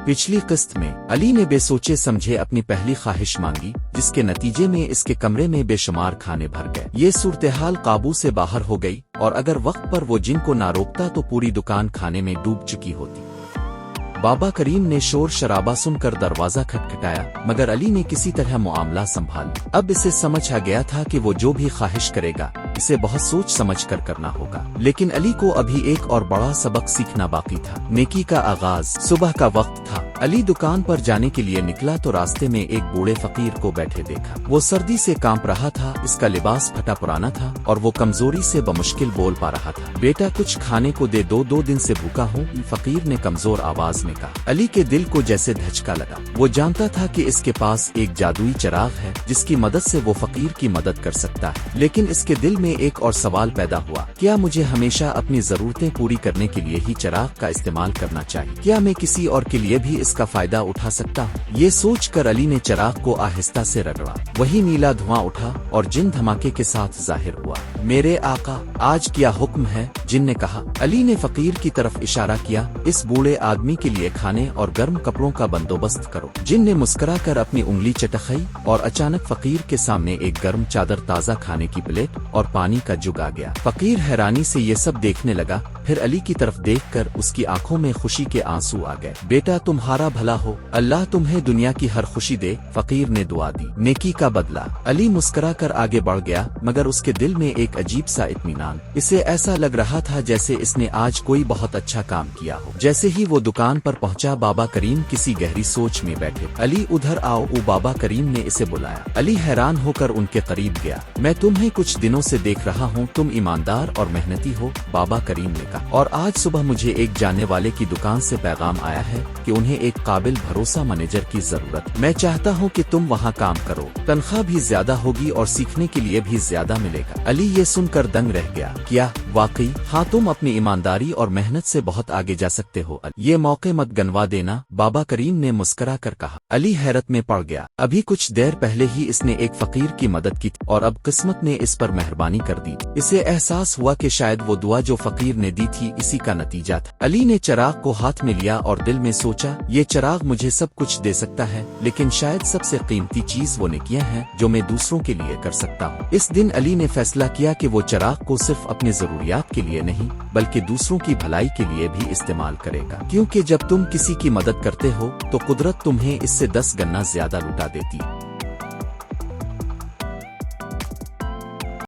پچھلی قسط میں علی نے بے سوچے سمجھے اپنی پہلی خواہش مانگی، جس کے نتیجے میں اس کے کمرے میں بے شمار کھانے بھر گئے۔ یہ صورتحال قابو سے باہر ہو گئی، اور اگر وقت پر وہ جن کو نہ روکتا تو پوری دکان کھانے میں ڈوب چکی ہوتی۔ بابا کریم نے شور شرابہ سن کر دروازہ کھٹکھٹایا، مگر علی نے کسی طرح معاملہ سنبھال لیا۔ اب اسے سمجھ آ گیا تھا کہ وہ جو بھی خواہش کرے گا اسے بہت سوچ سمجھ کر کرنا ہوگا، لیکن علی کو ابھی ایک اور بڑا سبق سیکھنا باقی تھا۔ نیکی کا آغاز صبح کا وقت تھا۔ علی دکان پر جانے کے لیے نکلا تو راستے میں ایک بوڑھے فقیر کو بیٹھے دیکھا۔ وہ سردی سے کانپ رہا تھا، اس کا لباس پھٹا پرانا تھا اور وہ کمزوری سے بمشکل بول پا رہا تھا۔ بیٹا کچھ کھانے کو دے دو دن سے بھوکا ہوں، فقیر نے کمزور آواز میں کہا۔ علی کے دل کو جیسے دھچکا لگا۔ وہ جانتا تھا کہ اس کے پاس ایک جادوئی چراغ ہے جس کی مدد سے وہ فقیر کی مدد کر سکتا ہے، لیکن اس کے دل میں ایک اور سوال پیدا ہوا، کیا مجھے ہمیشہ اپنی ضرورتیں پوری کرنے کے لیے ہی چراغ کا استعمال کرنا چاہیے؟ کیا میں کسی اور کے لیے بھی اس کا فائدہ اٹھا سکتا ہوں؟ یہ سوچ کر علی نے چراغ کو آہستہ سے رگڑا۔ وہی نیلا دھواں اٹھا اور جن دھماکے کے ساتھ ظاہر ہوا۔ میرے آقا، آج کیا حکم ہے؟ جن نے کہا۔ علی نے فقیر کی طرف اشارہ کیا، اس بوڑھے آدمی کے لیے کھانے اور گرم کپڑوں کا بندوبست کرو۔ جن نے مسکرا کر اپنی انگلی چٹکائی اور اچانک فقیر کے سامنے ایک گرم چادر، تازہ کھانے کی پلیٹ اور پانی کا جگ آ گیا۔ فقیر حیرانی سے یہ سب دیکھنے لگا، پھر علی کی طرف دیکھ کر اس کی آنکھوں میں خوشی کے آنسو آ گئے۔ بیٹا تمہارا بھلا ہو، اللہ تمہیں دنیا کی ہر خوشی دے، فقیر نے دعا دی۔ نیکی کا بدلہ۔ علی مسکرا کر آگے بڑھ گیا، مگر اس کے دل میں ایک عجیب سا اطمینان۔ اسے ایسا لگ رہا تھا جیسے اس نے آج کوئی بہت اچھا کام کیا ہو۔ جیسے ہی وہ دکان پر پہنچا، بابا کریم کسی گہری سوچ میں بیٹھے۔ علی ادھر آؤ، بابا کریم نے اسے بلایا۔ علی حیران ہو کر ان کے قریب گیا۔ میں تمہیں کچھ دنوں سے دیکھ رہا ہوں، تم ایماندار اور محنتی ہو، بابا کریم نے کہا، اور آج صبح مجھے ایک جاننے والے کی دکان سے پیغام آیا ہے کہ انہیں ایک قابل بھروسہ مینیجر کی ضرورت۔ میں چاہتا ہوں کہ تم وہاں کام کرو، تنخواہ بھی زیادہ ہوگی اور سیکھنے کے لیے بھی زیادہ ملے گا۔ علی یہ سن کر دنگ رہ گیا۔ کیا واقعی؟ ہاں، تم اپنی ایمانداری اور محنت سے بہت آگے جا سکتے ہو، یہ موقع مت گنوا دینا، بابا کریم نے مسکرا کر کہا۔ علی حیرت میں پڑ گیا۔ ابھی کچھ دیر پہلے ہی اس نے ایک فقیر کی مدد کی تھی اور اب قسمت نے اس پر مہربانی کر دی تھی۔ اسے احساس ہوا کہ شاید وہ دعا جو فقیر نے دی تھی اسی کا نتیجہ تھا۔ علی نے چراغ کو ہاتھ میں لیا اور دل میں سوچا، یہ چراغ مجھے سب کچھ دے سکتا ہے، لیکن شاید سب سے قیمتی چیز وہ نیکیاں ہیں جو میں دوسروں کے لیے کر سکتا ہوں۔ اس دن علی نے فیصلہ کیا کہ وہ چراغ کو صرف اپنی ضروریات کے لیے نہیں بلکہ دوسروں کی بھلائی کے لیے بھی استعمال کرے گا، کیونکہ جب تم کسی کی مدد کرتے ہو تو قدرت تمہیں اس سے 10 گنا زیادہ لوٹا دیتی ہے۔